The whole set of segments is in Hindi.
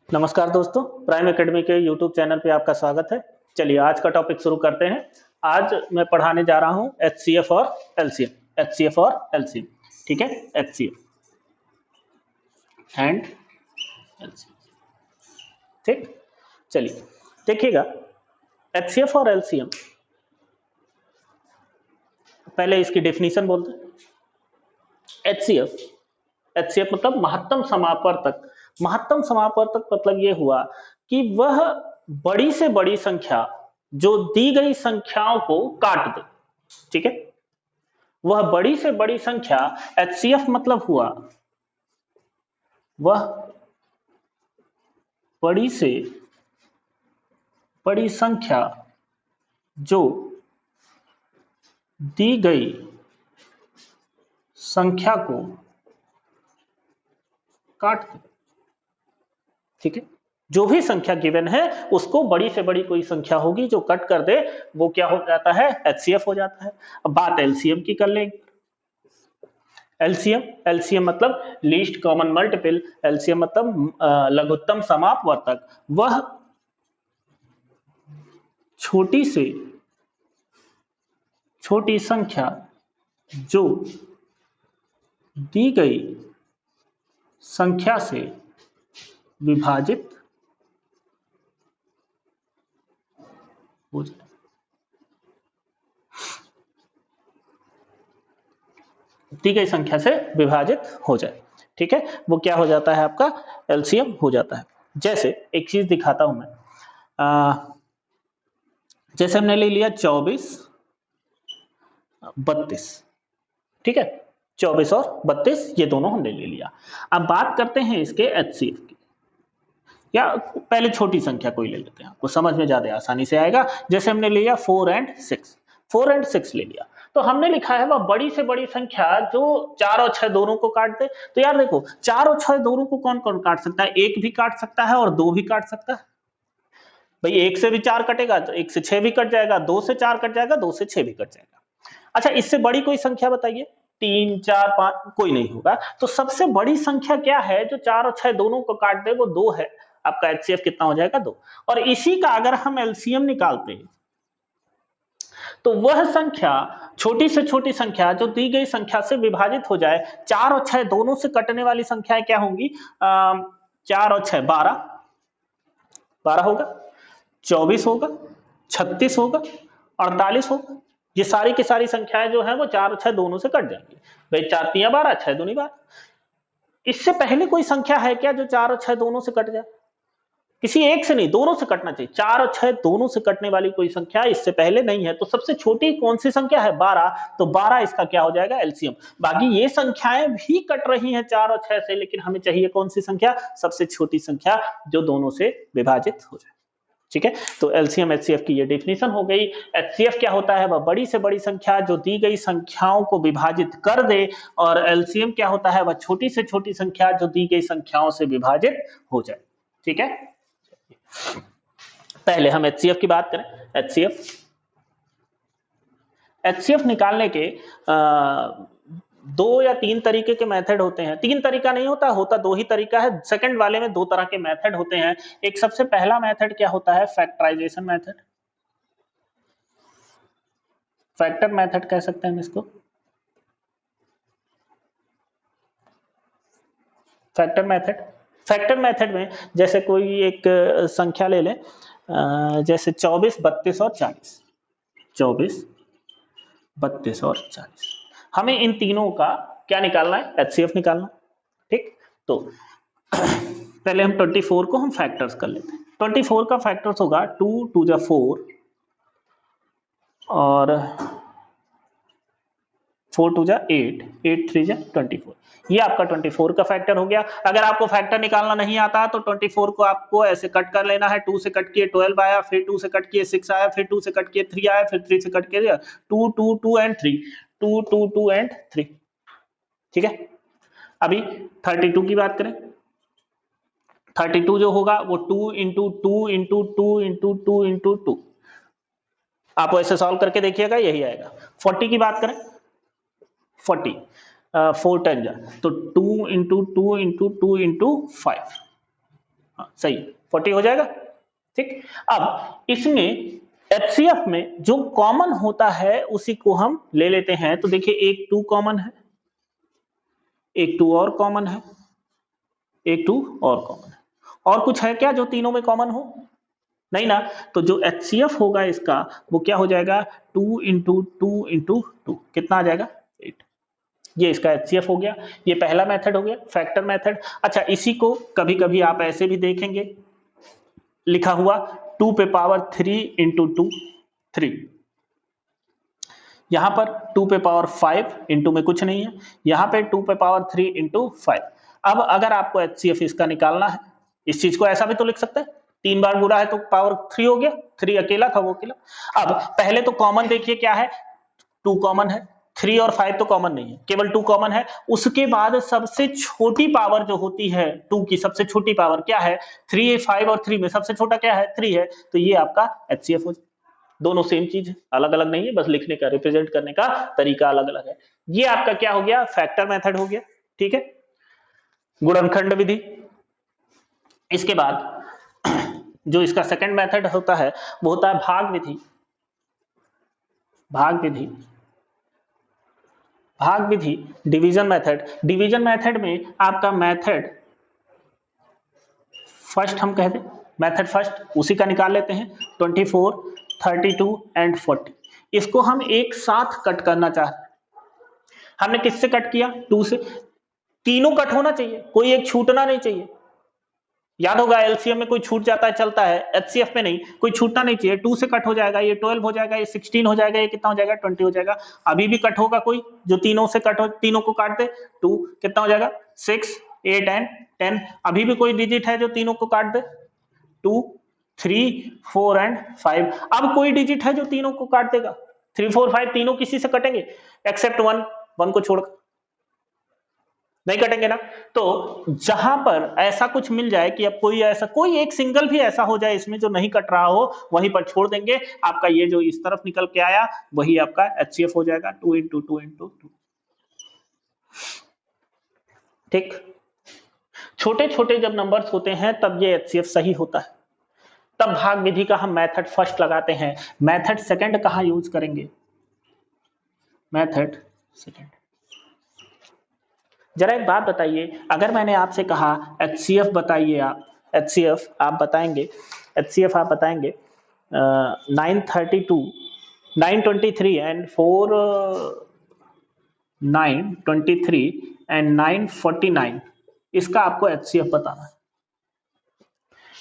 नमस्कार दोस्तों, प्राइम एकेडमी के यूट्यूब चैनल पे आपका स्वागत है। चलिए आज का टॉपिक शुरू करते हैं। आज मैं पढ़ाने जा रहा हूं एचसीएफ और एलसीएम। एचसीएफ और एलसीएम, ठीक है। एचसीएफ एंड एलसीएम, ठीक। चलिए देखिएगा, एचसीएफ और एलसीएम, पहले इसकी डेफिनेशन बोलते हैं। एचसीएफ एचसीएफ मतलब महत्तम समापवर्तक। महत्तम समापवर्तक मतलब ये हुआ कि वह बड़ी से बड़ी संख्या जो दी गई संख्याओं को काट दे, ठीक है। वह बड़ी से बड़ी संख्या, एचसीएफ मतलब हुआ वह बड़ी से बड़ी संख्या जो दी गई संख्या को काट दे, ठीक है। जो भी संख्या गिवन है उसको बड़ी से बड़ी कोई संख्या होगी जो कट कर दे, वो क्या हो जाता है? एचसीएफ हो जाता है। अब बात एलसीएम की कर लेंगे। एलसीएम मतलब लीस्ट कॉमन मल्टीपल। एलसीएम मतलब लघुत्तम समापवर्तक। वह छोटी से छोटी संख्या जो दी गई संख्या से विभाजित हो जाए, दी गई संख्या से विभाजित हो जाए, ठीक है। वो क्या हो जाता है? आपका एलसीएम हो जाता है। जैसे एक चीज दिखाता हूं मैं। जैसे हमने ले लिया 24 32, ठीक है। 24 और 32 ये दोनों हमने ले लिया। अब बात करते हैं इसके एचसीएफ की, या पहले छोटी संख्या कोई ले लेते हैं, आपको समझ में ज्यादा आसानी से आएगा। जैसे हमने लिया 4 एंड 6, 4 एंड 6 ले लिया, तो हमने लिखा है वह बड़ी से बड़ी संख्या जो 4 और 6 दोनों को काट दे। तो यार देखो, 4 और 6 दोनों को कौन कौन काट सकता है? एक भी काट सकता है और दो भी काट सकता है। भाई एक से भी 4 कटेगा तो 1 से 6 भी कट जाएगा, 2 से 4 कट जाएगा, 2 से 6 भी कट जाएगा। अच्छा, इससे बड़ी कोई संख्या बताइए। 3 4 5 कोई नहीं होगा। तो सबसे बड़ी संख्या क्या है जो 4 और 6 दोनों को काट दे? वो 2 है। आपका एचसीएफ कितना हो जाएगा? 2। और इसी का अगर हम एलसीएम निकालते हैं तो वह संख्या, छोटी से छोटी संख्या जो दी गई संख्या से विभाजित हो जाए, 4 और 6 दोनों से कटने वाली संख्याएं क्या होंगी? 4 और 6 12, 12 होगा, 24 होगा, 36 होगा, 48 होगा। ये सारी की सारी संख्याएं जो है वो 4 और 6 दोनों से कट जाएंगी। भाई 4 3 12, 6 दूनी 12। इससे पहले कोई संख्या है क्या जो 4 और 6 दोनों से कट जाए? किसी एक से नहीं, दोनों से कटना चाहिए। 4 और 6 दोनों से कटने वाली कोई संख्या इससे पहले नहीं है। तो सबसे छोटी कौन सी संख्या है? 12। तो 12 इसका क्या हो जाएगा? एलसीएम। बाकी ये संख्याएं भी कट रही हैं 4 और 6 से, लेकिन हमें चाहिए कौन सी संख्या? सबसे छोटी संख्या जो दोनों से विभाजित हो जाए, ठीक है। तो एलसीएम एचसीएफ की ये डेफिनेशन हो गई। एचसीएफ क्या होता है? वह बड़ी से बड़ी संख्या जो दी गई संख्याओं को विभाजित कर दे। और एलसीएम क्या होता है? वह छोटी से छोटी संख्या जो दी गई संख्याओं से विभाजित हो जाए, ठीक है। पहले हम एचसीएफ की बात करें। एचसीएफ निकालने के 2 या 3 तरीके के मेथड होते हैं। 3 तरीका नहीं होता, होता 2 ही तरीका है। सेकंड वाले में 2 तरह के मेथड होते हैं। एक सबसे पहला मेथड क्या होता है? Factorisation method. फैक्टर मेथड कह सकते हैं हम इसको। फैक्टर मेथड में जैसे कोई एक संख्या ले लें, जैसे 24 32 और 40। 24 32 और 40, हमें इन तीनों का क्या निकालना है? एचसीएफ निकालना, ठीक। तो पहले हम 24 को हम फैक्टर्स कर लेते हैं। 24 का फैक्टर्स होगा 2 2 जा 4 और 4 2 जा 8, 8 3 जा 24। ये आपका 24 का फैक्टर हो गया। अगर आपको फैक्टर निकालना नहीं आता तो 24 को आपको ऐसे कट कर लेना है। 2 से कट किए 12 आया, फिर 2 से कट किए 6 आया, फिर 2 से कट किए 3 आया, फिर 3 से कट किए 2 2 2 एंड 3, 2 2 2 एंड 3, ठीक है। अभी 32 की बात करें। 32 जो होगा वो 2 इंटू 2 इंटू 2 इंटू 2 इंटू 2। आप ऐसे सॉल्व करके देखिएगा, यही आएगा। 40 की बात करें। 40 4 10 जा तो 2 इंटू 2 इंटू 2 इंटू 5, हाँ सही, 40 हो जाएगा। ठीक, अब इसमें HCF में जो कॉमन होता है उसी को हम ले लेते हैं। तो देखिए एक 2 कॉमन है, एक 2 और कॉमन है, एक 2 और कॉमन है। और कुछ है क्या जो तीनों में कॉमन हो? नहीं ना। तो जो HCF होगा इसका वो क्या हो जाएगा, 2 इंटू 2 इंटू 2, कितना आ जाएगा 8। ये इसका HCF हो गया। ये पहला मेथड हो गया, फैक्टर मेथड। अच्छा, इसी को कभी कभी आप ऐसे भी देखेंगे लिखा हुआ 2 पे पावर 3 इंटू 2 3, यहां पर 2 पे पावर 5 इंटू में कुछ नहीं है, यहां पे 2 पे पावर 3 इंटू 5। अब अगर आपको HCF इसका निकालना है, इस चीज को ऐसा भी तो लिख सकते हैं, 3 बार बुरा है तो पावर 3 हो गया, 3 अकेला था वो अकेला। अब पहले तो कॉमन देखिए क्या है, 2 कॉमन है, 3 और 5 तो कॉमन नहीं है, केवल 2 कॉमन है। उसके बाद सबसे छोटी पावर जो होती है 2 की, सबसे छोटी पावर क्या है, 3, 5 और 3 में सबसे छोटा क्या है, 3 है। तो ये आपका HCF हो जाए। दोनों सेम चीज है, अलग अलग नहीं है, बस लिखने का, रिप्रेजेंट करने का तरीका अलग अलग है। ये आपका क्या हो गया, फैक्टर मेथड हो गया। ठीक है, गुणनखंड विधि। इसके बाद जो इसका सेकंड मेथड होता है वो होता है भाग विधि। भाग विधि, भाग विधि, डिवीजन मेथड। डिवीजन मेथड में आपका मेथड फर्स्ट हम कहते हैं, मेथड फर्स्ट उसी का निकाल लेते हैं, 24, 32 एंड 40। इसको हम एक साथ कट करना चाहते हैं। हमने किससे कट किया, 2 से। तीनों कट होना चाहिए, कोई एक छूटना नहीं चाहिए। याद होगा एलसीएम में कोई छूट जाता है चलता है, एचसीएफ में नहीं, कोई छूटना नहीं चाहिए। 2 से कट हो जाएगा, ये 12 हो जाएगा, ये 16 हो जाएगा, ये कितना हो जाएगा 20 हो जाएगा। अभी भी कट होगा कोई जो तीनों से कट हो, तीनों को काट दे, 2 कितना हो जाएगा 6, 8 एंड 10। अभी भी कोई डिजिट है जो तीनों को काट दे, 2, 3, 4 एंड 5। अब कोई डिजिट है जो तीनों को काट देगा, 3, 4, 5 तीनों किसी से कटेंगे एक्सेप्ट 1, 1 को छोड़कर नहीं कटेंगे ना। तो जहां पर ऐसा कुछ मिल जाए कि अब कोई ऐसा, कोई एक सिंगल भी ऐसा हो जाए इसमें जो नहीं कट रहा हो, वहीं पर छोड़ देंगे। आपका ये जो इस तरफ निकल के आया वही आपका HCF हो जाएगा, 2 इंटू 2 इंटू 2। ठीक, छोटे छोटे जब नंबर्स होते हैं तब ये HCF सही होता है, तब भाग विधि का हम मेथड फर्स्ट लगाते हैं। मेथड सेकंड कहां यूज करेंगे, मेथड सेकंड। जरा एक बात बताइए, अगर मैंने आपसे कहा HCF बताइए, आप HCF आप बताएंगे, HCF आप बताएंगे 932, 923 एंड 4, 923 एंड 949, इसका आपको HCF बताना है।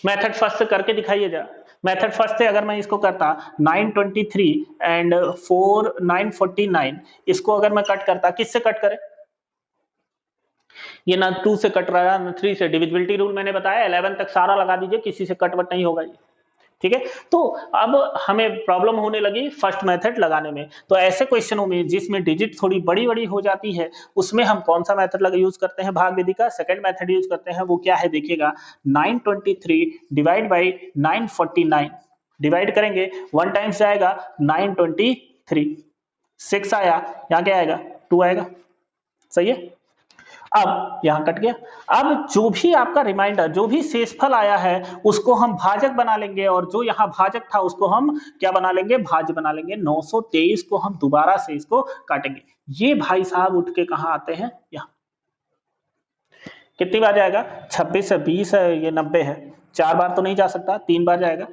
मेथड फर्स्ट से करके दिखाइए जरा। मेथड फर्स्ट से अगर मैं इसको करता 923 एंड 4, 949, इसको अगर मैं कट करता, किससे कट करें, ये ना 2 से कट रहा है ना 3 से। डिविजिबिलिटी रूल मैंने बताया 11 तक सारा लगा दीजिए, किसी से कटवट नहीं होगा ये। ठीक है, तो अब हमें प्रॉब्लम होने लगी फर्स्ट मेथड लगाने में। तो ऐसे क्वेश्चनों में जिसमें डिजिट थोड़ी बड़ी बड़ी हो जाती है, उसमें हम कौन सा मेथड लगा यूज करते हैं, भाग विधि का सेकंड मेथड यूज करते हैं। वो क्या है देखिएगा, 923 डिवाइड बाई 949, डिवाइड करेंगे 1 टाइम्स जाएगा 923, 6 आया, यहाँ क्या आएगा 2 आएगा। सही है, अब यहां कट गया। अब जो भी आपका रिमाइंडर, जो भी शेषफल आया है उसको हम भाजक बना लेंगे, और जो यहां भाजक था उसको हम क्या बना लेंगे, भाज्य बना लेंगे। 923 को हम दोबारा से इसको काटेंगे। ये भाई साहब उठ के कहां आते हैं, यहां। कितनी बार जाएगा, 26 है, 20 है, ये 90 है, 4 बार तो नहीं जा सकता, 3 बार जाएगा।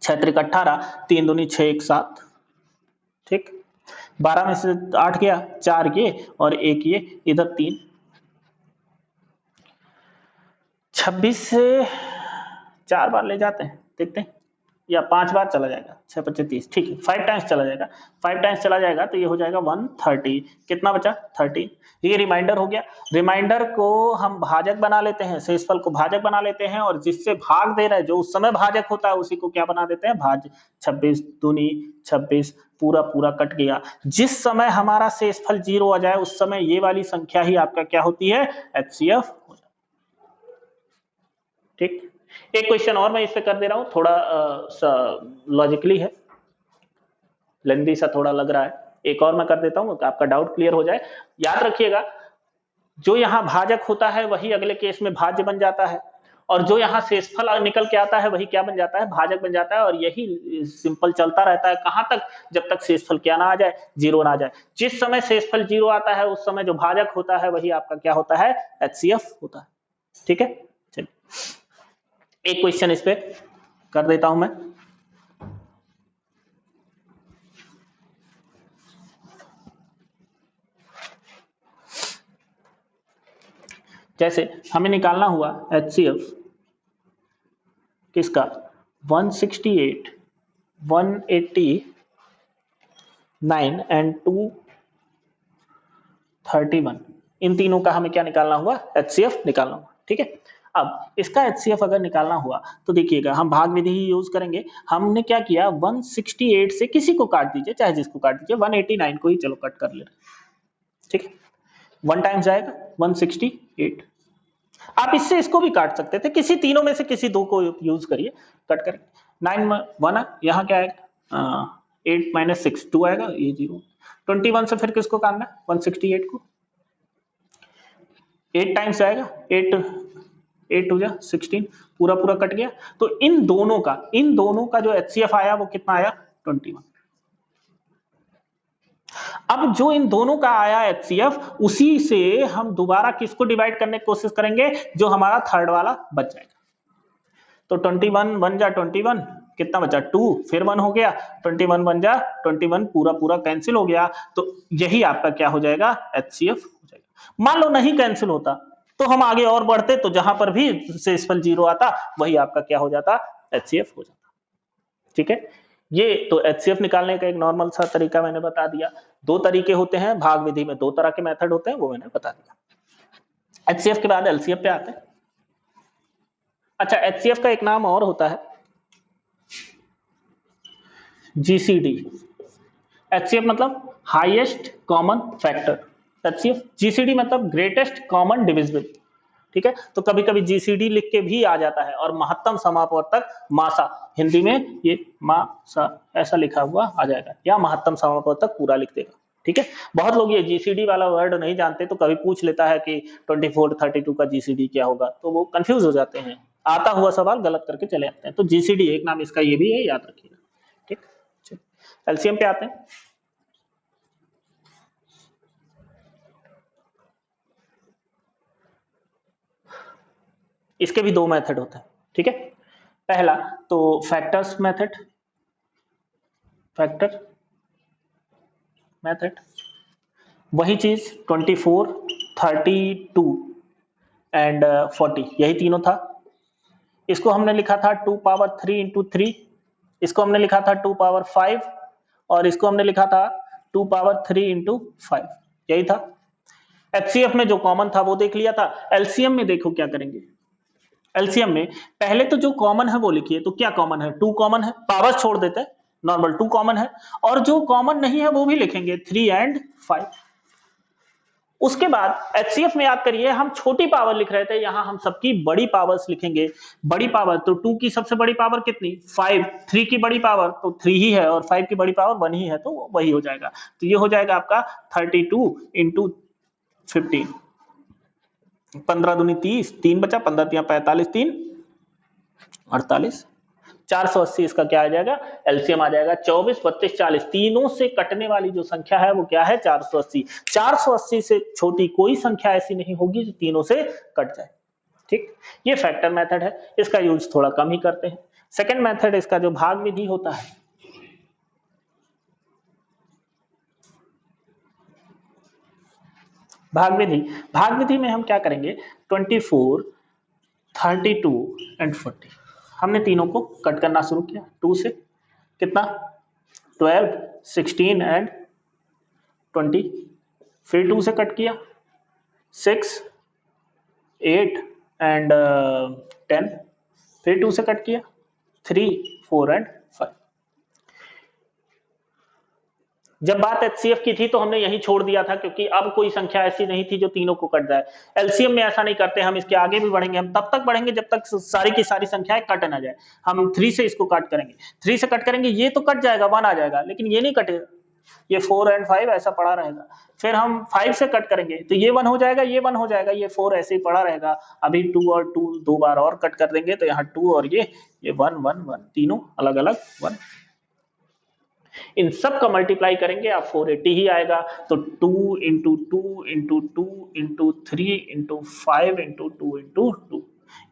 6 त्रिक 18, 3 दूनी 6, 1 7। ठीक, 12 में से 8 गया, 4 ये और 1 ये, इधर 3, 26 से 4 बार ले जाते हैं, देखते हैं, या 5 बार चला जाएगा, 6 25 30, ठीक है, 5 टाइम्स चला जाएगा, 5 टाइम्स चला जाएगा तो ये हो जाएगा 130। कितना बचा 30, ये रिमाइंडर हो गया। रिमाइंडर को हम भाजक बना लेते हैं, शेषफल को भाजक बना लेते हैं, और जिससे भाग दे रहा है, जो उस समय भाजक होता है उसी को क्या बना देते हैं, भाज्य। 26 दूनी 26, पूरा पूरा कट गया। जिस समय हमारा शेषफल 0 आ जाए उस समय ये वाली संख्या ही आपका क्या होती है, HCF। ठीक, एक क्वेश्चन और मैं इस पे कर दे रहा हूं, थोड़ा लॉजिकली है, लेंदी सा थोड़ा लग रहा है, एक और मैं कर देता हूं, आपका डाउट क्लियर हो जाए। याद रखिएगा, जो यहां भाजक होता है वही अगले केस में भाज्य बन जाता है, और जो यहाँ शेषफल निकल के आता है वही क्या बन जाता है, भाजक बन जाता है। और यही सिंपल चलता रहता है कहां तक, जब तक शेषफल क्या ना आ जाए, जीरो ना आ जाए। जिस समय शेषफल जीरो आता है उस समय जो भाजक होता है वही आपका क्या होता है, HCF होता है। ठीक है, चलिए एक क्वेश्चन इस पे कर देता हूं मैं। जैसे हमें निकालना हुआ HCF किसका, 168, 189 एंड 231, इन तीनों का हमें क्या निकालना हुआ, HCF निकालना हुआ। ठीक है, अब इसका HCF अगर निकालना हुआ तो देखिएगा हम भाग विधि ही यूज करेंगे। हमने क्या किया, 168 से किसी को काट दीजिए, चाहे जिसको काट दीजिए, 189 को ही चलो कट कर ले रहे। ठीक है, 1 टाइम्स जाएगा 168। आप इससे इसको भी काट सकते थे, किसी तीनों में से किसी दो को यूज करिए, कट करेंगे। 9 1 है, यहाँ क्या आएगा, 8 माइनस 6 2 आएगा, ये 0। 21 से फिर किसको काटना है, 168 को, 8 टाइम्स आएगा, 8 टू जा 16, पूरा पूरा कट गया। तो इन दोनों का जो HCF आया वो कितना आया, 21। अब जो इन दोनों का आया HCF, उसी से हम दोबारा किसको डिवाइड करने की कोशिश करेंगे, जो हमारा थर्ड वाला बच जाएगा। तो 21 1 जा 21, कितना बचा 2, फिर 1 हो गया, 21 1 जा 21, पूरा पूरा कैंसिल हो गया। तो यही आपका क्या हो जाएगा, HCF हो जाएगा। मान लो नहीं कैंसिल होता तो हम आगे और बढ़ते, तो जहां पर भी शेषफल 0 आता वही आपका क्या हो जाता, HCF हो जाता। ठीक है, ये तो HCF निकालने का एक नॉर्मल सा तरीका मैंने बता दिया। दो तरीके होते हैं भाग विधि में, दो तरह के मेथड होते हैं, वो मैंने बता दिया। HCF के बाद LCF पे आते हैं। अच्छा, HCF का एक नाम और होता है GCD। HCF मतलब highest common factor, HCF GCD मतलब ग्रेटेस्ट कॉमन डिविजिबल। ठीक है, तो कभी कभी GCD लिख के भी आ जाता है, और महत्तम समापवर्तक मासा, हिंदी में ये मासा ऐसा लिखा हुआ आ जाएगा, या महत्तम समापवर्तक पूरा लिख देगा। ठीक है, बहुत लोग ये GCD वाला वर्ड नहीं जानते, तो कभी पूछ लेता है कि 24 32 का GCD क्या होगा, तो वो कंफ्यूज हो जाते हैं, आता हुआ सवाल गलत करके चले जाते हैं। तो GCD एक नाम इसका ये भी है, याद रखिएगा। ठीक, LCM पे आते हैं। इसके भी दो मेथड होते हैं। ठीक है, पहला तो फैक्टर मेथड, वही चीज 24 32 एंड 40, यही तीनों था। इसको हमने लिखा था 2 पावर 3 इंटू 3, इसको हमने लिखा था 2 पावर 5, और इसको हमने लिखा था 2 पावर 3 इंटू 5, यही था। HCF में जो कॉमन था वो देख लिया था। LCM में देखो क्या करेंगे, LCM में पहले तो जो कॉमन है वो लिखिए। तो क्या कॉमन है, 2 कॉमन है, पावर छोड़ देते हैं, नॉर्मल 2 कॉमन है, और जो कॉमन नहीं है वो भी लिखेंगे 3 एंड 5। उसके बाद HCF में याद करिए हम छोटी पावर लिख रहे थे, यहां हम सबकी बड़ी पावर्स लिखेंगे। बड़ी पावर तो 2 की सबसे बड़ी पावर कितनी, 5, 3 की बड़ी पावर तो 3 ही है, और 5 की बड़ी पावर 1 ही है, तो वही हो जाएगा। तो ये हो जाएगा आपका 32 इंटू 15, 15 दूनी 30, 3 बचा, 15 तिया 45, 3 48, 480 इसका क्या आ जाएगा, LCM आ जाएगा। 24 32 40 तीनों से कटने वाली जो संख्या है वो क्या है, 480। 480 से छोटी कोई संख्या ऐसी नहीं होगी जो तीनों से कट जाए। ठीक, ये फैक्टर मेथड है, इसका यूज थोड़ा कम ही करते हैं। सेकंड मेथड इसका जो भाग विधि होता है, भाग विधि में हम क्या करेंगे, 24 32 एंड 40, हमने तीनों को कट करना शुरू किया। 2 से कितना, 12 16 एंड 20, फिर 2 से कट किया, 6 8 एंड 10, फिर 2 से कट किया, 3 4 एंड 5। जब बात HCF की थी तो हमने यही छोड़ दिया था, क्योंकि अब कोई संख्या ऐसी नहीं थी जो तीनों को कट जाए। LCM में ऐसा नहीं करते, हम इसके आगे भी बढ़ेंगे, हम तब तक बढ़ेंगे जब तक सारी की सारी संख्याएं कट ना जाए। हम 3 से इसको कट करेंगे, 3 से कट करेंगे, ये तो कट जाएगा, 1 आ जाएगा, लेकिन ये नहीं कटेगा। ये 4 and 5 ऐसा पड़ा रहेगा। फिर हम 5 से कट करेंगे तो ये 1 हो जाएगा, ये 1 हो जाएगा, ये 4 ऐसे ही पड़ा रहेगा। अभी 2 और 2 दो बार और कट कर देंगे तो यहाँ 2 और ये 1 1 1 तीनों अलग अलग 1। इन सब का मल्टीप्लाई करेंगे आप 480 ही आएगा। तो 2 into 2 into 2 into 3 into 5 into 2 into 2।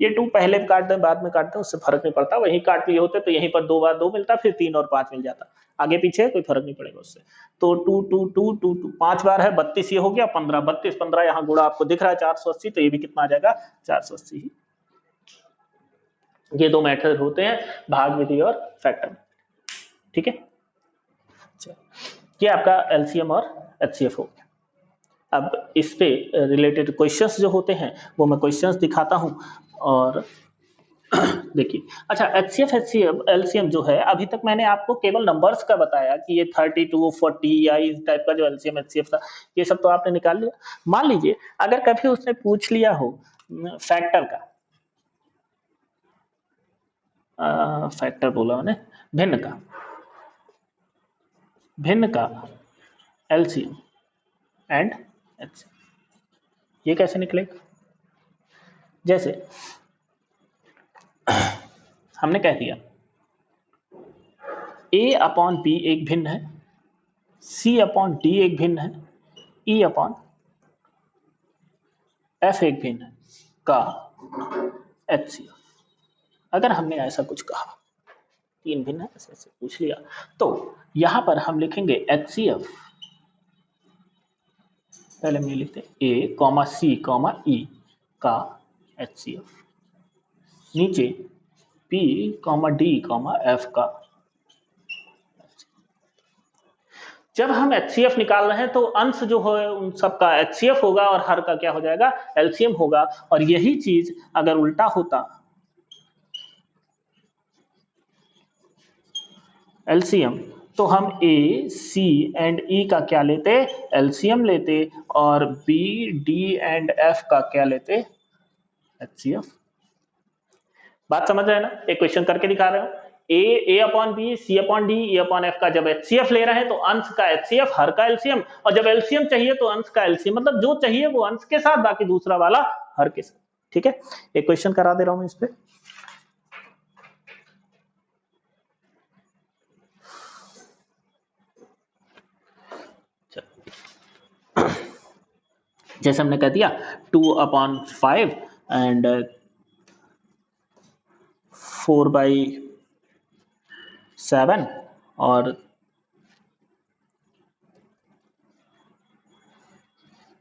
ये 2 पहले काट दें बाद में काट दें उससे फर्क नहीं पड़ता, वहीं काट लिए होते तो यहीं पर 2 बार 2 मिलता, फिर 3 और 5 मिल जाता, आगे पीछे कोई फर्क नहीं पड़ेगा उससे। तो 2 2 2 2 2 5 बार है 32, ये हो गया 15 32 15 यहाँ गुणा आपको दिख रहा है 480, तो ये भी कितना आ जाएगा 480 ही। ये दो मेथड होते हैं, भाग विधि और फैक्टर। ठीक है, ये आपका एलसीएम और एचसीएफ हो गया। अब इस पे रिलेटेड क्वेश्चंस जो होते हैं वो मैं क्वेश्चंस दिखाता हूं और देखिए। अच्छा, एचसीएफ एचसीएफ एलसीएम जो है अभी तक मैंने आपको केवल नंबर्स का बताया कि ये 32 40 या इस टाइप का जो एलसीएम एचसीएफ था ये सब तो आपने निकाल लिया। मान लीजिए अगर कभी उसने पूछ लिया हो फैक्टर का, फैक्टर बोला मैंने, भिन्न का एलसीएम एंड एचसीएफ, ये कैसे निकलेगा? जैसे हमने कह दिया A अपॉन बी एक भिन्न है, C अपॉन डी एक भिन्न है, E अपॉन F एक भिन्न है का HCF। अगर हमने ऐसा कुछ कहा, तीन भिन्न है ऐसे ऐसे पूछ लिया, तो यहां पर हम लिखेंगे HCF, पहले हम ये लिखते हैं A comma C comma E का HCF, नीचे P comma D comma F का। जब हम HCF निकाल रहे हैं तो अंश जो है उन सब का HCF होगा और हर का क्या हो जाएगा LCM होगा। और यही चीज अगर उल्टा होता, LCM, तो हम A, C एंड E का क्या लेते LCM लेते और B, D एंड F का क्या लेते HCF। बात समझ रहे हैं ना? एक क्वेश्चन करके दिखा रहे हो, A upon B, C upon D, E upon F का जब एचसीएफ ले रहे हैं तो अंश का एचसीएफ, हर का एलसीएम, और जब एलसीएम चाहिए तो अंश का एलसीएम, मतलब जो चाहिए वो अंश के साथ, बाकी दूसरा वाला हर के साथ। ठीक है, एक क्वेश्चन करा दे रहा हूं इस पे। जैसे हमने कह दिया 2/5 एंड 4/7 और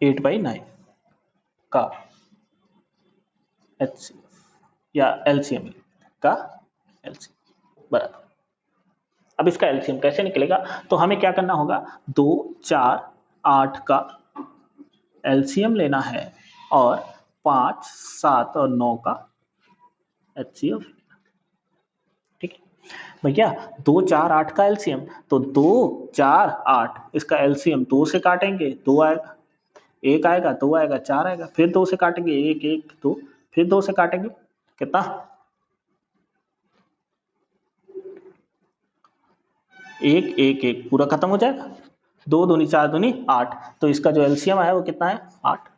8/9 का HCF या LCM का LCM बराबर। अब इसका LCM कैसे निकलेगा? तो हमें क्या करना होगा, 2 4 8 का LCM लेना है और 5 7 और 9 का HCF। ठीक है भैया, 2 4 8 का LCM, तो 2 4 8 इसका LCM 2 से काटेंगे 2 आएगा, 1 आएगा, 2 आएगा, 4 आएगा, फिर 2 से काटेंगे 1 1 2, फिर 2 से काटेंगे कितना 1 1 1, पूरा खत्म हो जाएगा। 2 दूनी 4 दूनी 8, तो इसका जो एलसीएम है वो कितना है 8।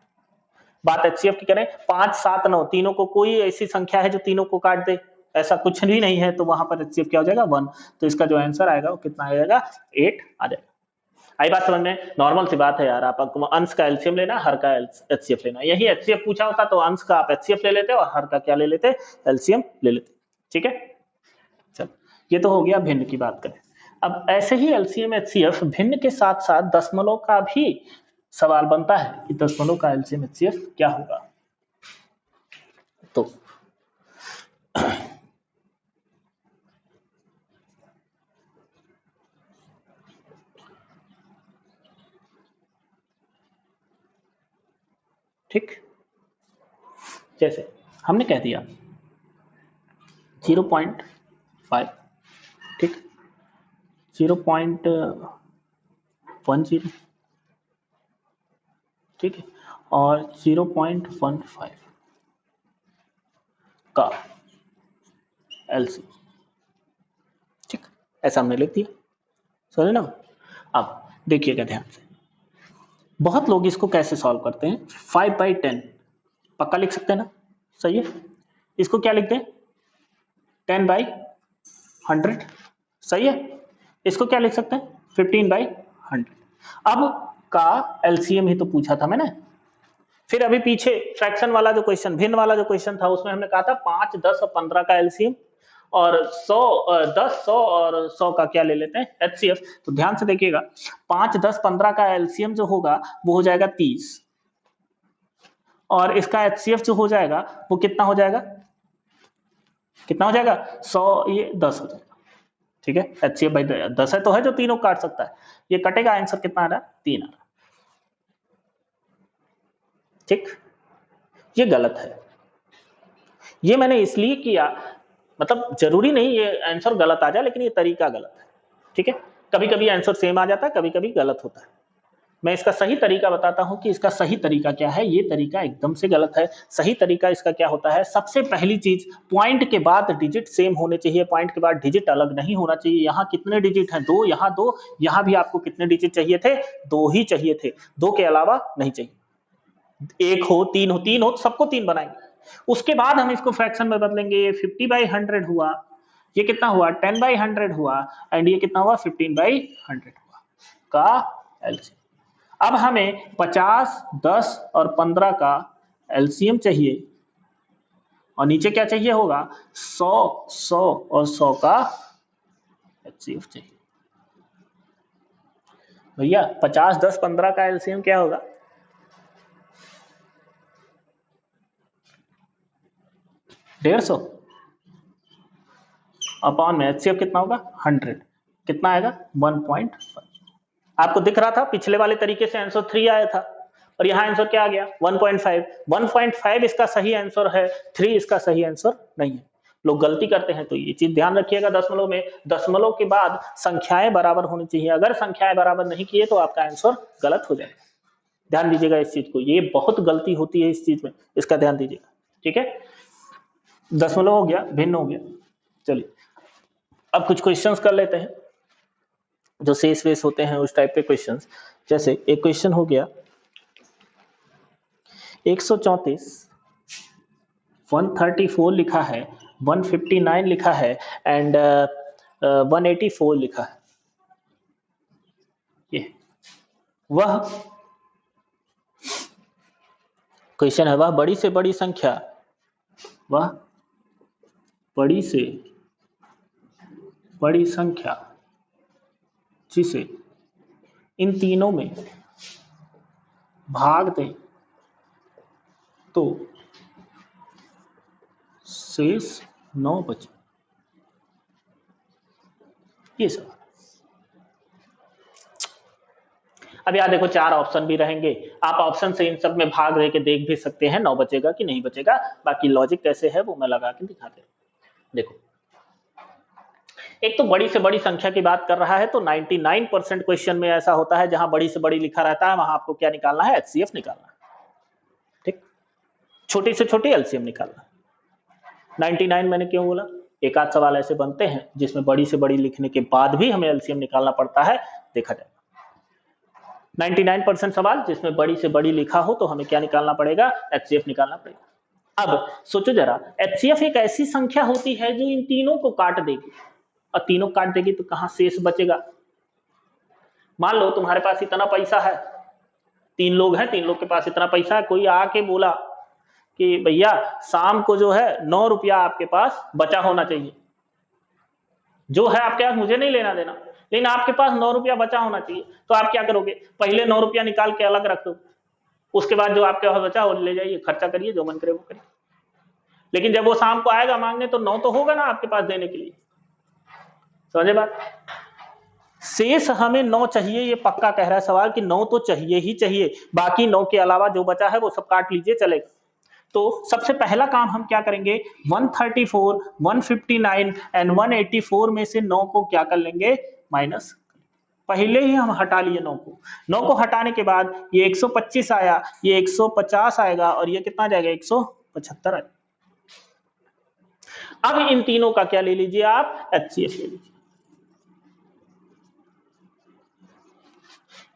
बात एचसीएफ की करें 5 7 9, तीनों को कोई ऐसी संख्या है जो तीनों को काट दे, ऐसा कुछ भी नहीं है, तो वहां पर एचसीएफ क्या हो जाएगा 1। तो इसका जो आंसर आएगा वो कितना आ जाएगा 8 आ जाएगा। आई बात समझ में? नॉर्मल सी बात है यार, आपको अंश का एलसीएम लेना, हर का एचसीएफ लेना। यही एचसीएफ पूछा होता तो अंश का आप एचसीएफ ले लेते और हर का क्या ले लेते एलसीएम ले लेते। ठीक है, चल ये तो हो गया भिन्न की बात करें। अब ऐसे ही एलसीएम एचसीएफ भिन्न के साथ साथ दशमलव का भी सवाल बनता है कि दशमलव का एलसीएम एचसीएफ क्या होगा। तो ठीक, जैसे हमने कह दिया 0.5, ठीक, 0.10, ठीक है, और 0.15 का एलसीएम। ठीक, ऐसा हमने लिख दिया, समझे ना? अब देखिएगा ध्यान से, बहुत लोग इसको कैसे सॉल्व करते हैं, 5/10 पक्का लिख सकते हैं ना, सही है। इसको क्या लिखते हैं, 10/100, सही है। इसको क्या लिख सकते हैं, 15/100। अब का एलसीएम ही तो पूछा था मैंने। फिर अभी पीछे फ्रैक्शन वाला जो क्वेश्चन, भिन्न वाला जो क्वेश्चन था, उसमें हमने कहा था 5, 10 और 15 का एलसीएम, और 100, 10, 100 और 100 का क्या ले लेते हैं, एचसीएफ। तो ध्यान से देखिएगा, 5, 10, 15 का एलसीएम जो होगा वो हो जाएगा 30, और इसका एचसीएफ जो हो जाएगा वो कितना हो जाएगा, कितना हो जाएगा, 100, ये 10 हो जाएगा। ठीक है, एचसीएफ भाई 10 है तो है जो तीनों काट सकता है, ये कटेगा, आंसर कितना आ रहा है, 3 आ रहा है। ठीक, ये गलत है। ये मैंने इसलिए किया, मतलब जरूरी नहीं ये आंसर गलत आ जाए, लेकिन ये तरीका गलत है। ठीक है, कभी कभी आंसर सेम आ जाता है, कभी कभी गलत होता है। मैं इसका सही तरीका बताता हूं कि इसका सही तरीका क्या है। ये तरीका एकदम से गलत है। सही तरीका इसका क्या होता है, सबसे पहली चीज, पॉइंट के बाद डिजिट सेम होने चाहिए, पॉइंट के बाद डिजिट अलग नहीं होना चाहिए। यहाँ कितने डिजिट हैं, 2, यहाँ 2, यहाँ भी आपको कितने डिजिट चाहिए थे, 2 ही चाहिए थे, 2 के अलावा नहीं चाहिए। 1 हो, 3 हो, 3 हो तो सबको 3 बनाएंगे। उसके बाद हम इसको फ्रैक्शन में बदलेंगे। 50/100 हुआ, ये कितना हुआ, 10/100 हुआ, एंड ये कितना हुआ, 15/100 हुआ का एलसीएम। अब हमें 50, 10 और 15 का एलसीएम चाहिए, और नीचे क्या चाहिए होगा, 100, 100 और 100 का एचसीएफ चाहिए। भैया 50, 10, 15 का एलसीएम क्या होगा, 150 अपॉन में एचसीएफ कितना होगा, 100, कितना आएगा, 1.5। आपको दिख रहा था पिछले वाले तरीके से आंसर 3 आया था, और यहाँ आंसर क्या आ गया, 1.5। 1.5 इसका सही आंसर है, 3 इसका सही आंसर नहीं है। लोग गलती करते हैं, तो ये चीज ध्यान रखिएगा। दशमलव में, दशमलव के बाद संख्याएं बराबर होनी चाहिए। अगर संख्याएं बराबर नहीं किए तो आपका आंसर गलत हो जाएगा। ध्यान दीजिएगा इस चीज को, ये बहुत गलती होती है इस चीज में, इसका ध्यान दीजिएगा। ठीक है, दशमलव हो गया, भिन्न हो गया। चलिए अब कुछ क्वेश्चंस कर लेते हैं जो शेष वेश होते हैं, उस टाइप के क्वेश्चंस। जैसे एक क्वेश्चन हो गया 134, 134 लिखा है, 159 लिखा है, एंड 184 लिखा है। ये वह क्वेश्चन है, वह बड़ी से बड़ी संख्या, वह बड़ी से बड़ी संख्या जिसे इन तीनों में भाग दें तो शेष 9 बचे। ये सवाल। अब यार देखो 4 ऑप्शन भी रहेंगे, आप ऑप्शन से इन सब में भाग दे के देख भी सकते हैं 9 बचेगा कि नहीं बचेगा। बाकी लॉजिक कैसे है वो मैं लगा के दिखाते हैं। देखो, एक तो बड़ी से बड़ी संख्या की बात कर रहा है, तो 99% क्वेश्चन में ऐसा होता है जहां बड़ी से बड़ी लिखा रहता है, वहां आपको क्या निकालना है, एचसीएफ निकालना है। ठीक, छोटी से छोटी एलसीएम निकालना है। 99 मैंने क्यों बोला, एक आध सवाल ऐसे बनते हैं जिसमें बड़ी से बड़ी लिखने के बाद भी हमें एलसीएम निकालना पड़ता है, देखा जाए 99% सवाल जिसमें बड़ी से बड़ी लिखा हो तो हमें क्या निकालना पड़ेगा, एचसीएफ निकालना पड़ेगा। अब सोचो जरा, एचसीएफ एक ऐसी संख्या होती है जो इन तीनों को काट देगी, और तीनों काट देगी तो कहां शेष बचेगा। मान लो तुम्हारे पास इतना पैसा है, 3 लोग हैं, 3 लोग के पास इतना पैसा है, कोई आके बोला कि भैया शाम को जो है 9 रुपया आपके पास बचा होना चाहिए, जो है आपके पास मुझे नहीं लेना देना, लेकिन आपके पास 9 रुपया बचा होना चाहिए। तो आप क्या करोगे, पहले 9 रुपया निकाल के अलग रख दो, उसके बाद जो आपके पास बचा वो ले जाइए, खर्चा करिए, जो मन करे वो करिए। लेकिन जब वो शाम को आएगा मांगने तो 9 तो होगा ना आपके पास देने के लिए, समझे बात। शेष हमें 9 चाहिए, ये पक्का कह रहा है सवाल कि 9 तो चाहिए ही चाहिए, बाकी 9 के अलावा जो बचा है वो सब काट लीजिए, चलेगा। तो सबसे पहला काम हम क्या करेंगे, 134, 159 एंड 184 में से 9 को क्या कर लेंगे, माइनस। पहले ही हम हटा लिए 9 को। 9 को हटाने के बाद ये 125 आया, ये 150 आएगा, और ये कितना जाएगा, 175 आएगा। अब इन तीनों का क्या ले लीजिए आप, एचसीएफ ले लीजिए।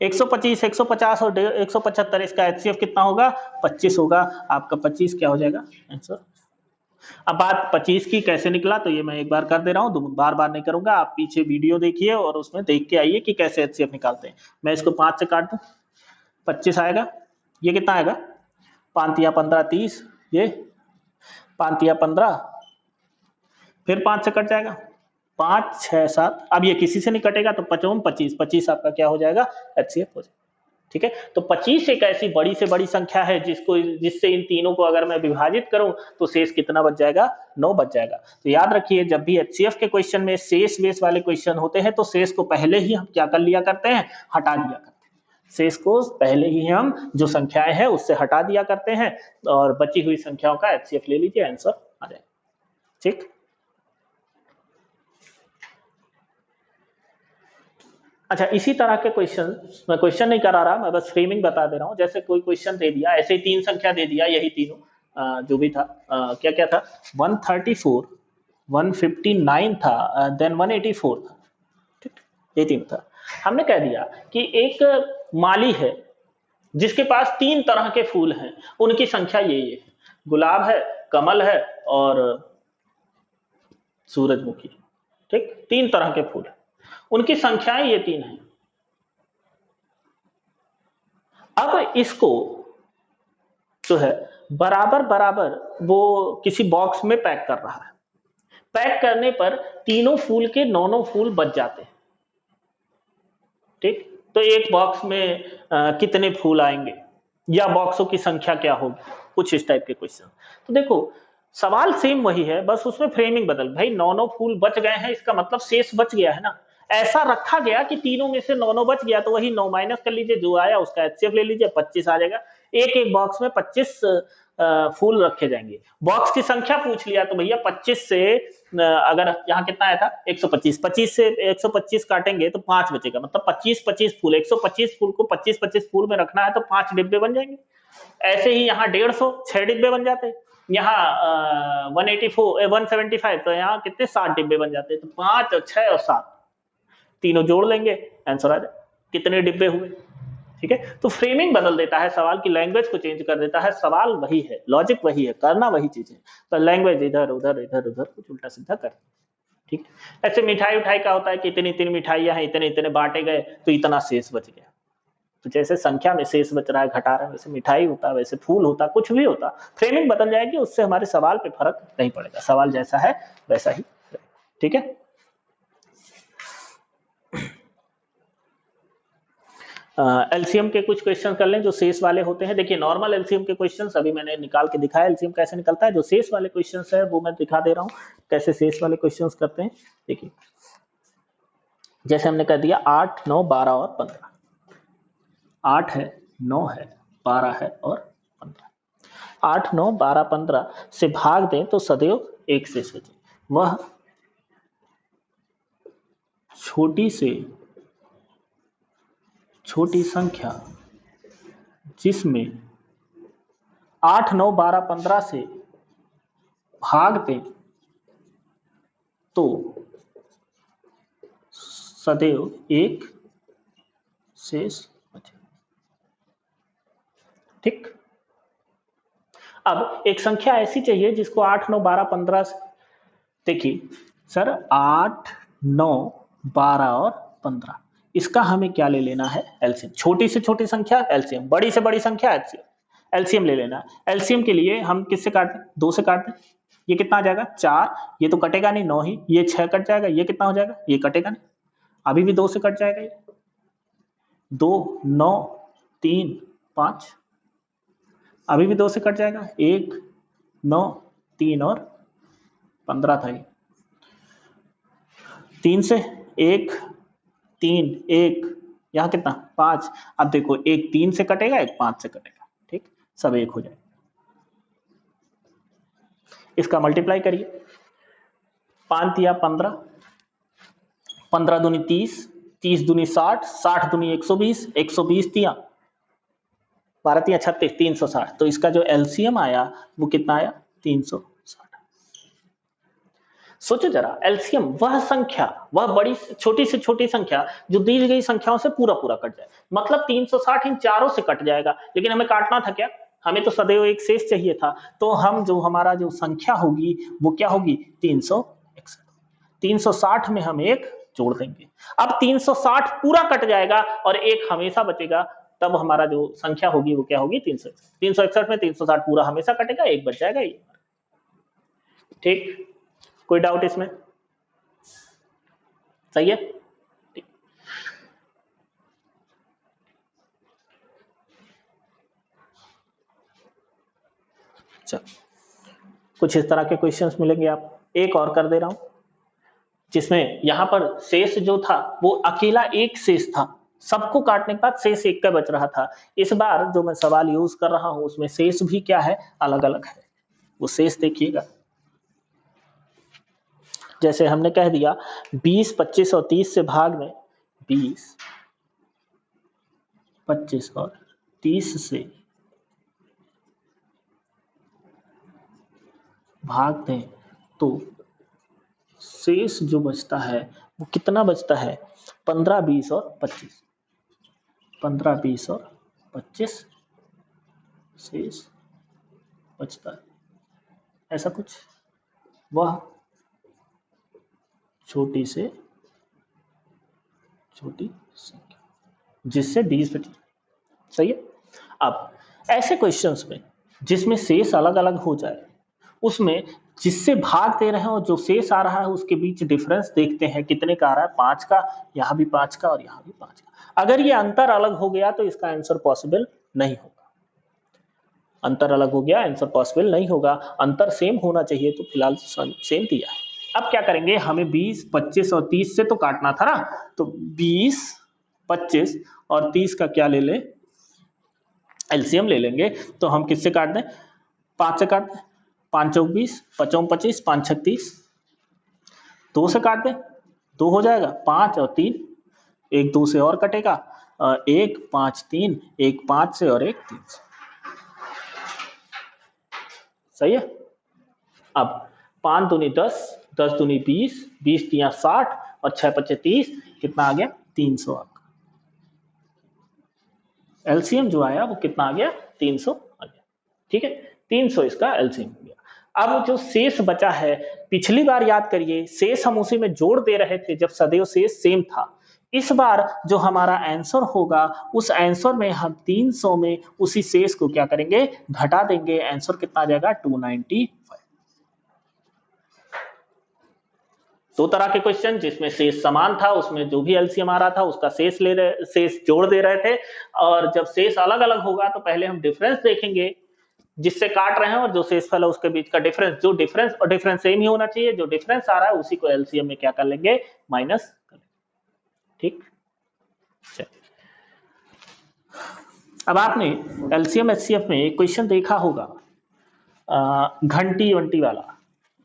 125, 150 और 175, इसका HCF कितना होगा? 25 होगा। आपका 25 क्या हो जाएगा आंसर। अब बात 25 की कैसे निकला तो ये मैं एक बार कर दे रहा हूँ, बार बार नहीं करूंगा। आप पीछे वीडियो देखिए और उसमें देख के आइए कि कैसे HCF निकालते हैं। मैं इसको 5 से काट दूं, 25 आएगा। ये कितना आएगा? 5 या 15 30, ये 5 या 15, फिर 5 से कट जाएगा, 5 6 7। अब ये किसी से नहीं कटेगा तो 55 25, 25 आपका क्या हो जाएगा? HCF हो जाएगा। ठीक है, तो 25 एक ऐसी बड़ी से बड़ी संख्या है जिससे इन तीनों को अगर मैं विभाजित करूं तो शेष कितना बच जाएगा? 9 बच जाएगा। तो याद रखिए, जब भी HCF के क्वेश्चन में शेष वेश वाले क्वेश्चन होते हैं तो शेष को पहले ही हम क्या कर लिया करते हैं? हटा दिया करते हैं। शेष को पहले ही हम जो संख्याएं हैं उससे हटा दिया करते हैं और बची हुई संख्याओं का HCF ले लीजिए, आंसर आ जाएगा। ठीक, अच्छा, इसी तरह के क्वेश्चन, मैं क्वेश्चन नहीं करा रहा, मैं बस फ्रेमिंग बता दे रहा हूँ। जैसे कोई क्वेश्चन दे दिया, ऐसे ही 3 संख्या दे दिया, यही तीनों जो भी था, क्या क्या था? 134, 159 था, देन 184 था। ठीक, ये 3 था। हमने कह दिया कि एक माली है जिसके पास 3 तरह के फूल हैं, उनकी संख्या ये है, गुलाब है, कमल है और सूरजमुखी। ठीक, 3 तरह के फूल, उनकी संख्याएं ये 3 हैं। अब इसको जो है बराबर बराबर वो किसी बॉक्स में पैक कर रहा है। पैक करने पर तीनों फूल के 9 फूल बच जाते हैं। ठीक, तो एक बॉक्स में कितने फूल आएंगे या बॉक्सों की संख्या क्या होगी, कुछ इस टाइप के क्वेश्चन। तो देखो, सवाल सेम वही है, बस उसमें फ्रेमिंग बदल। भाई 9 फूल बच गए हैं, इसका मतलब शेष बच गया है ना। ऐसा रखा गया कि तीनों में से 9 बच गया, तो वही 9 माइनस कर लीजिए, जो आया उसका HCF ले लीजिए, 25 आ जाएगा। एक एक बॉक्स में 25 फूल रखे जाएंगे। बॉक्स की संख्या पूछ लिया तो भैया 25 से अगर यहाँ कितना आया था 125, 25 से 125 काटेंगे तो 5 बचेगा, मतलब 25 फूल, 125 फूल को 25 फूल में रखना है तो 5 डिब्बे बन जाएंगे। ऐसे ही यहाँ 150, 6 डिब्बे बन जाते हैं। यहाँ 184 175, तो यहाँ कितने 7 डिब्बे बन जाते हैं। तो 5 और 6 और 7 तीनों जोड़ लेंगे, आंसर आ जाए कितने डिब्बे हुए। ठीक है, तो फ्रेमिंग बदल देता है, सवाल की लैंग्वेज को चेंज कर देता है। सवाल वही है, लॉजिक वही है, करना वही चीज है, तो लैंग्वेज इधर उधर इधर उधर कुछ उल्टा सीधा कर। ठीक, ऐसे मिठाई उठाई का होता है कि इतनी इतनी मिठाइयां हैं, इतने इतने बांटे गए तो इतना शेष बच गया। तो जैसे संख्या में शेष बच रहा है, घटा रहा है, वैसे मिठाई होता, वैसे फूल होता, कुछ भी होता, फ्रेमिंग बदल जाएगी, उससे हमारे सवाल पे फर्क नहीं पड़ेगा। सवाल जैसा है वैसा ही। ठीक है, एलसीएम के कुछ क्वेश्चन कर लें जो शेष वाले होते हैं। देखिए, नॉर्मल एलसीएम के क्वेश्चन अभी मैंने निकाल के दिखाया, एलसीएम कैसे निकलता है। जो शेष वाले क्वेश्चन है वो मैं दिखा दे रहा हूँ कैसे शेष वाले क्वेश्चन करते हैं। देखिए, जैसे हमने कह दिया 8 9 12 और 15, 8 है, 9 है, 12 है और 15। 8 9 12 15 से भाग दें तो सदैव एक शेष बचे। वह छोटी से छोटी संख्या जिसमें 8 9 12 15 से भाग दें तो सदैव एक शेष बचे। ठीक, अब एक संख्या ऐसी चाहिए जिसको 8 9 12 15 से, देखिए सर 8 9 12 और 15, इसका हमें क्या ले लेना है? एलसीएम। छोटी से छोटी संख्या एलसीएम, बड़ी से बड़ी संख्या एलसीएम। एलसीएम ले लेना है। एलसीएम के लिए हम किससे काटें? 2 से काटें। ये कितना आ जाएगा? 4, ये तो कटेगा नहीं, 9 ही, ये 6 कट जाएगा, ये कितना हो जाएगा? ये कटेगा नहीं, अभी भी 2 से कट जाएगा, ये 2 9 3 5, अभी भी 2 से कट जाएगा, 1 9 3 और 15 था, ये 3 से 1 3 1, यहाँ कितना 5। अब देखो, एक 3 से कटेगा, एक 5 से कटेगा। ठीक, सब एक हो जाएगा। इसका मल्टीप्लाई करिए, 5 या 15, 15 दूनी 30, 30 दूनी 60, 60 दूनी 120, 120 तिया 12 तिया 36, 360। तो इसका जो एलसीएम आया वो कितना आया? 360। सोचो जरा, एलसीएम वह संख्या, वह बड़ी छोटी से छोटी संख्या जो दी गई संख्याओं से पूरा पूरा कट जाए। मतलब 360 इन चारों से कट जाएगा, लेकिन हमें काटना था क्या? हमें तो सदैव एक शेष चाहिए था। तो हम जो हमारा जो संख्या होगी वो क्या होगी? 361। 360 में हम एक जोड़ देंगे। अब 360 पूरा कट जाएगा और एक हमेशा बचेगा, तब हमारा जो संख्या होगी वो क्या होगी? 361। 361 में 360 पूरा हमेशा कटेगा, एक बच जाएगा ये। ठीक, कोई डाउट इसमें? सही है। ठीक। चल, कुछ इस तरह के क्वेश्चंस मिलेंगे आप। एक और कर दे रहा हूं, जिसमें यहां पर शेष जो था वो अकेला एक शेष था, सबको काटने के बाद शेष एक का बच रहा था। इस बार जो मैं सवाल यूज कर रहा हूं उसमें शेष भी क्या है? अलग अलग है। वो शेष देखिएगा। जैसे हमने कह दिया 20, 25 और 30 से भाग में, 20, 25 और 30 से भाग दें तो शेष जो बचता है वो कितना बचता है? 15, 20 और 25। 15, 20 और 25 शेष बचता है। ऐसा कुछ, वह छोटी से छोटी संख्या जिससे 20 बची। सही है। अब ऐसे क्वेश्चंस में जिसमें शेष अलग अलग हो जाए, उसमें जिससे भाग दे रहे हैं और जो शेष आ रहा है उसके बीच डिफरेंस देखते हैं कितने का आ रहा है? 5 का, यहां भी 5 का और यहां भी 5 का। अगर ये अंतर अलग हो गया तो इसका आंसर पॉसिबल नहीं होगा। अंतर अलग हो गया, आंसर पॉसिबल नहीं होगा। अंतर सेम होना चाहिए, तो फिलहाल सेम दिया है। अब क्या करेंगे? हमें 20, 25 और 30 से तो काटना था ना, तो 20, 25 और 30 का क्या ले लें? एलसीएम ले लेंगे। तो हम किससे काट दें? 5 से काट दें। 5 चौक 20, 5 25, 5 छक 30। 2 से काट दें, 2 हो जाएगा। 5 और 3, एक 2 से और कटेगा। 1, 5, 3, एक 5 से और एक 3 से। सही है। अब 5 दूनी 10, 10 दूनी 20, 20 तिया 60 और 6 पच्चे 30, कितना आ गया? 300 आपका एलसीएम जो आया वो कितना आ गया? 300 आ गया। ठीक है, 300 इसका एलसीएम हो गया। अब जो शेष बचा है, पिछली बार याद करिए शेष हम उसी में जोड़ दे रहे थे जब सदैव शेष सेम था। इस बार जो हमारा आंसर होगा उस आंसर में हम 300 में उसी शेष को क्या करेंगे? घटा देंगे। आंसर कितना आ जाएगा? 295। दो तरह के क्वेश्चन, जिसमें शेष समान था उसमें जो भी एलसीएम आ रहा था उसका शेष जोड़ दे रहे थे। और जब शेष अलग अलग होगा तो पहले हम डिफरेंस देखेंगे जिससे काट रहे हैं, और जो शेषफल है उसके बीच का डिफरेंस, जो डिफरेंस और डिफरेंस सेम ही होना चाहिए। जो डिफरेंस आ रहा है उसी को एलसीएम में क्या कर लेंगे? माइनस कर लेंगे। ठीक। चलिए, अब आपने एलसीएम एचसीएफ में एक क्वेश्चन देखा होगा, घंटी वंटी वाला।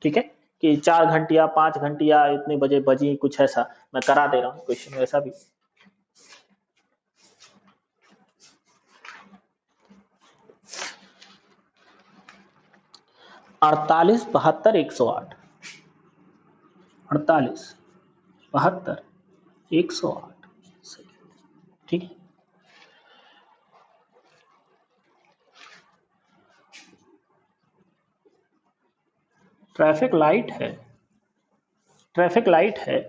ठीक है, कि 4 घंटिया 5 घंटिया इतने बजे बजी, कुछ ऐसा। मैं करा दे रहा हूँ क्वेश्चन वैसा भी। अड़तालीस, 72, 108। 48, 72, 108। ठीक है। ट्रैफिक लाइट है, ट्रैफिक लाइट है,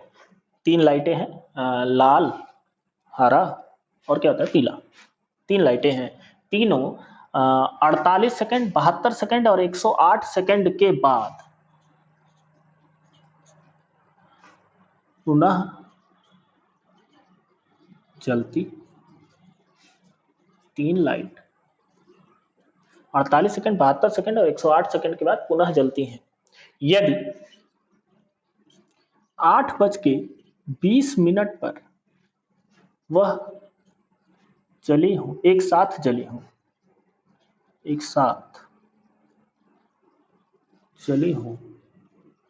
3 लाइटें हैं, लाल, हरा और क्या होता है? पीला। 3 लाइटें हैं, तीनों 48 सेकंड, 72 सेकंड और 108 सेकंड के बाद पुनः जलती। 3 लाइट 48 सेकंड, 72 सेकंड और 108 सेकंड के बाद पुनः जलती हैं। यदि 8:20 पर वह जली हो, एक साथ जली हो, एक साथ जली हो,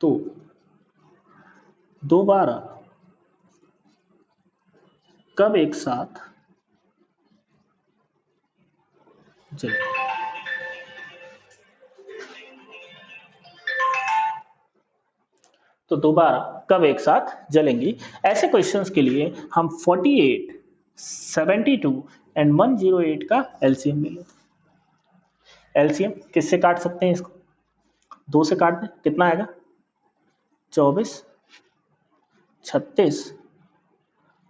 तो दोबारा कब एक साथ जले? तो दोबारा कब एक साथ जलेंगी। ऐसे क्वेश्चंस के लिए हम 48, 72 एंड 108 का एलसीएम ले लेते हैं। एलसीएम किससे काट सकते हैं इसको, 2 से काट दें, कितना आएगा 24, 36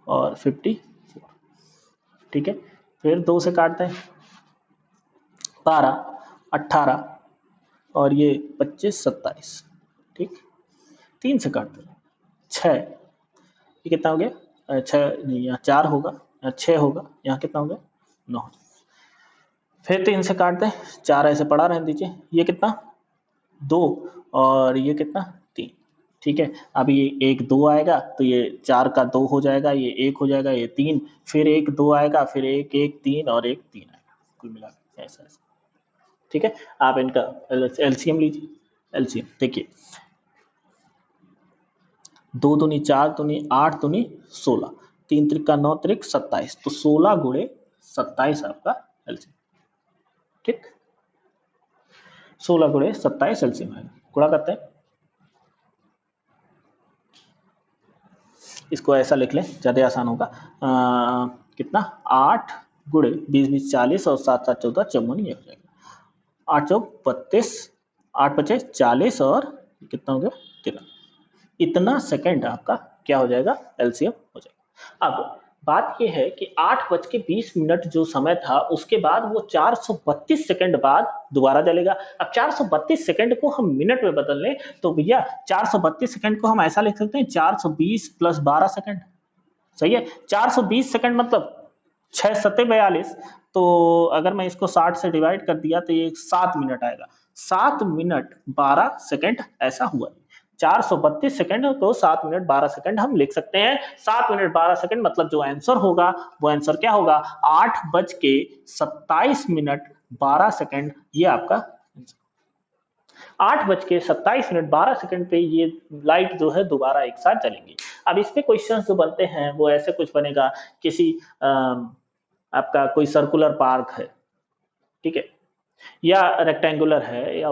और 54, ठीक है। फिर 2 से काटते हैं 12, 18 और ये 25, 27, ठीक। 3 से काटते हैं 6, ये कितना हो गया 6, यहाँ 4 होगा, यहाँ 6 होगा, यहाँ कितना हो गया 9। फिर 3 से काटते हैं, 4 ऐसे पड़ा रहने दीजिए, ये कितना 2 और ये कितना 3, ठीक है। अब ये 1 2 आएगा तो ये 4 का 2 हो जाएगा, ये 1 हो जाएगा, ये 3, फिर 1 2 आएगा, फिर 1 1 3 और 1 3 आएगा, कुल मिला के ऐसा ऐसा, ठीक है। आप इनका एलसीएम लीजिए। एलसीएम देखिए 2 दूनी 4 दूनी 8 दूनी 16, 3 त्रिका 9 त्रिक 27, तो 16 गुणे 27 आपका एलसीएम, ठीक। 16 गुणे 27 एलसीएम है, गुणा करते हैं, इसको ऐसा लिख लें ज़्यादा आसान होगा। कितना 8 गुणे 20 20 40 और 7 7 14 54, ये हो जाएगा 8 चौक 32, 8 पचे 40 और कितना हो गया 13। इतना सेकंड आपका क्या हो जाएगा एलसीएम हो जाएगा। अब बात यह है कि 8:20 जो समय था उसके बाद वो 432 सेकंड बाद दोबारा जलेगा। अब 432 सेकंड को हम मिनट में बदल लें तो भैया 432 सेकंड को हम ऐसा लिख सकते हैं 420 + 12 सेकंड, सही है। 420 सेकंड मतलब 6 7 42, तो अगर मैं इसको 60 से डिवाइड कर दिया तो ये 7 मिनट आएगा। 7 मिनट 12 सेकंड ऐसा हुआ। 432 सेकंड को 7 मिनट 12 सेकंड हम लिख सकते हैं। 7 मिनट 12 सेकंड मतलब जो आंसर होगा वो आंसर क्या होगा 8:27 ये आपका 8:27 पे ये लाइट जो है दोबारा एक साथ जलेंगी। अब इस पे क्वेश्चन जो बनते हैं वो ऐसे कुछ बनेगा, किसी आपका कोई सर्कुलर पार्क है, ठीक है, या रेक्टेंगुलर है या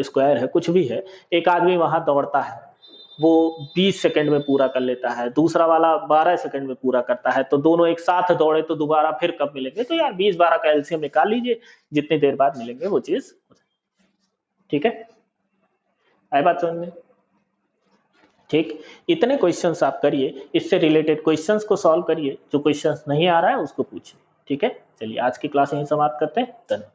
स्क्वायर है, कुछ भी है। एक आदमी वहां दौड़ता है, वो 20 सेकंड में पूरा कर लेता है, दूसरा वाला 12 सेकंड में पूरा करता है, तो दोनों एक साथ दौड़े तो दोबारा फिर कब मिलेंगे, तो यार 20 12 का एलसीएम निकाल लीजिए, जितनी देर बाद मिलेंगे वो चीज, ठीक है। आई बात समझ में, ठीक। इतने क्वेश्चंस आप करिए, इससे रिलेटेड क्वेश्चंस को सॉल्व करिए, जो क्वेश्चंस नहीं आ रहा है उसको पूछिए, ठीक है। चलिए आज की क्लास यहीं समाप्त करते हैं, धन्यवाद।